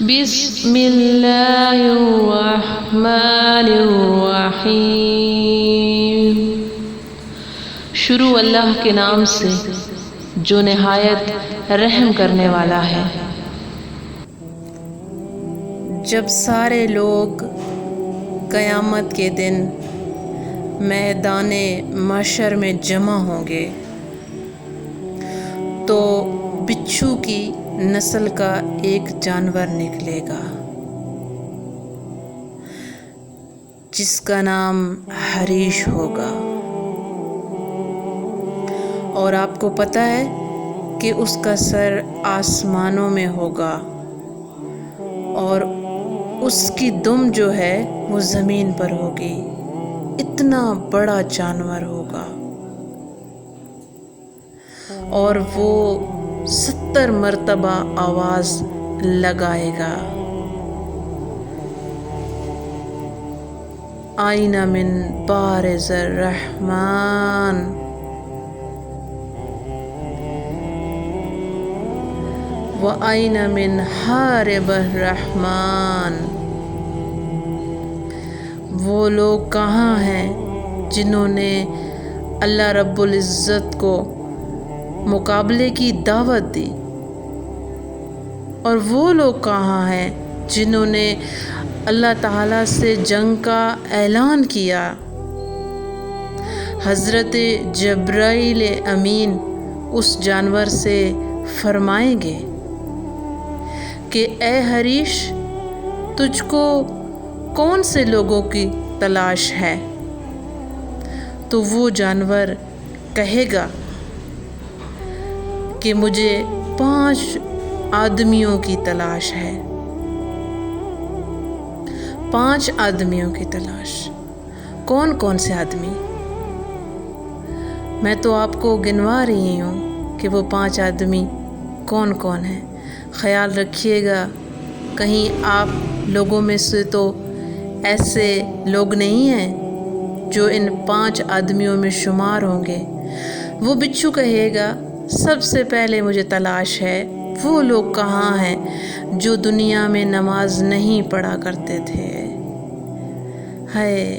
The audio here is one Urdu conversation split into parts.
بسم اللہ الرحمن الرحیم۔ شروع اللہ کے نام سے جو نہایت رحم کرنے والا ہے۔ جب سارے لوگ قیامت کے دن میدان محشر میں جمع ہوں گے تو بچھو کی نسل کا ایک جانور نکلے گا جس کا نام حریش ہوگا، اور آپ کو پتہ ہے کہ اس کا سر آسمانوں میں ہوگا اور اس کی دم جو ہے وہ زمین پر ہوگی۔ اتنا بڑا جانور ہوگا اور وہ 70 مرتبہ آواز لگائے گا، آئین من بارز الرحمن، وَأَيْنَ مِنْ حَارِبِ الرَّحْمَنِ۔ وہ لوگ کہاں ہیں جنہوں نے اللہ رب العزت کو مقابلے کی دعوت دی، اور وہ لوگ کہاں ہیں جنہوں نے اللہ تعالیٰ سے جنگ کا اعلان کیا۔ حضرت جبرائیل امین اس جانور سے فرمائیں گے کہ اے حریش، تجھ کو کون سے لوگوں کی تلاش ہے؟ تو وہ جانور کہے گا کہ مجھے 5 آدمیوں کی تلاش ہے۔ 5 آدمیوں کی تلاش۔ کون کون سے آدمی؟ میں تو آپ کو گنوا رہی ہوں کہ وہ 5 آدمی کون کون ہیں۔ خیال رکھیے گا کہیں آپ لوگوں میں سے تو ایسے لوگ نہیں ہیں جو ان 5 آدمیوں میں شمار ہوں گے۔ وہ بچھو کہے گا سب سے پہلے مجھے تلاش ہے وہ لوگ کہاں ہیں جو دنیا میں نماز نہیں پڑھا کرتے تھے۔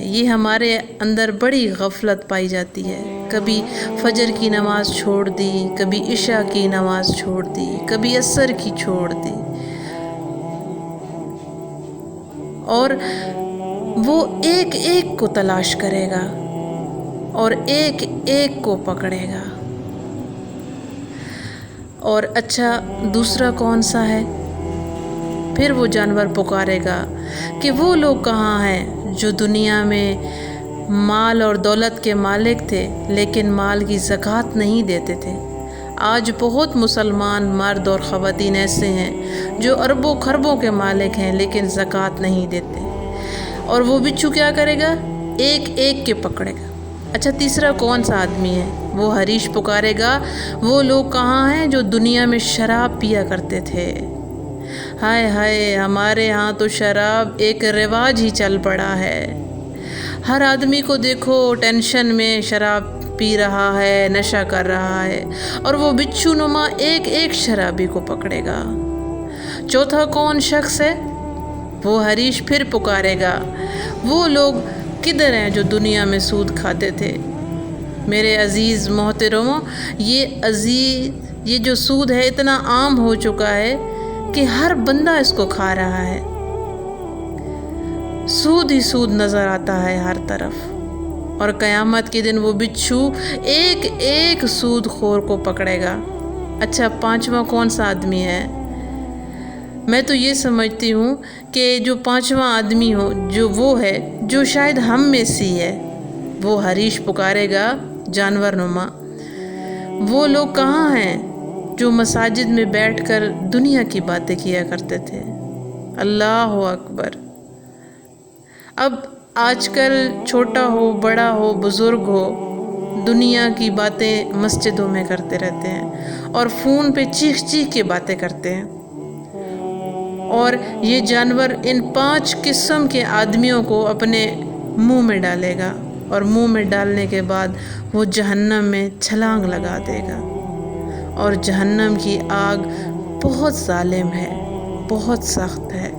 یہ ہمارے اندر بڑی غفلت پائی جاتی ہے۔ کبھی فجر کی نماز چھوڑ دی، کبھی عشاء کی نماز چھوڑ دی، کبھی عصر کی چھوڑ دی، اور وہ ایک ایک کو تلاش کرے گا اور ایک ایک کو پکڑے گا۔ اور اچھا دوسرا کون سا ہے؟ پھر وہ جانور پکارے گا کہ وہ لوگ کہاں ہیں جو دنیا میں مال اور دولت کے مالک تھے لیکن مال کی زکوٰۃ نہیں دیتے تھے۔ آج بہت مسلمان مرد اور خواتین ایسے ہیں جو اربوں خربوں کے مالک ہیں لیکن زکوٰۃ نہیں دیتے، اور وہ بچھو کیا کرے گا؟ ایک ایک کے پکڑے گا۔ اچھا تیسرا کون سا آدمی ہے؟ وہ حریش پکارے گا وہ لوگ کہاں ہیں جو دنیا میں شراب پیا کرتے تھے۔ ہائے ہائے، ہمارے ہاں تو شراب ایک رواج ہی چل پڑا ہے۔ ہر آدمی کو دیکھو ٹینشن میں شراب پی رہا ہے، نشہ کر رہا ہے، اور وہ بچھو نما ایک ایک شرابی کو پکڑے گا۔ چوتھا کون شخص ہے؟ وہ حریش پھر پکارے گا وہ لوگ کدھر ہیں جو دنیا میں سود کھاتے تھے۔ میرے عزیز محترموں، یہ جو سود ہے اتنا عام ہو چکا ہے کہ ہر بندہ اس کو کھا رہا ہے۔ سود ہی سود نظر آتا ہے ہر طرف، اور قیامت کے دن وہ بچھو ایک ایک سود خور کو پکڑے گا۔ اچھا 5واں کون سا آدمی ہے؟ میں تو یہ سمجھتی ہوں کہ جو 5واں آدمی ہو جو وہ ہے جو شاید ہم میں سی ہے۔ وہ حریش پکارے گا جانور نما وہ لوگ کہاں ہیں جو مساجد میں بیٹھ کر دنیا کی باتیں کیا کرتے تھے۔ اللہ اکبر۔ اب آج کل چھوٹا ہو بڑا ہو بزرگ ہو دنیا کی باتیں مسجدوں میں کرتے رہتے ہیں اور فون پہ چیخ چیخ کے باتیں کرتے ہیں، اور یہ جانور ان 5 قسم کے آدمیوں کو اپنے منہ میں ڈالے گا، اور منہ میں ڈالنے کے بعد وہ جہنم میں چھلانگ لگا دے گا، اور جہنم کی آگ بہت ظالم ہے، بہت سخت ہے،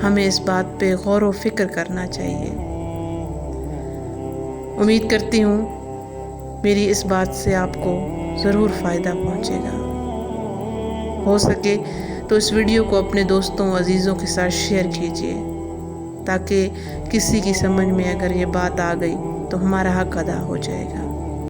ہمیں اس بات پہ غور و فکر کرنا چاہیے۔ امید کرتی ہوں میری اس بات سے آپ کو ضرور فائدہ پہنچے گا۔ ہو سکے تو اس ویڈیو کو اپنے دوستوں عزیزوں کے ساتھ شیئر کیجیے، تاکہ کسی کی سمجھ میں اگر یہ بات آ گئی تو ہمارا حق ادا ہو جائے گا۔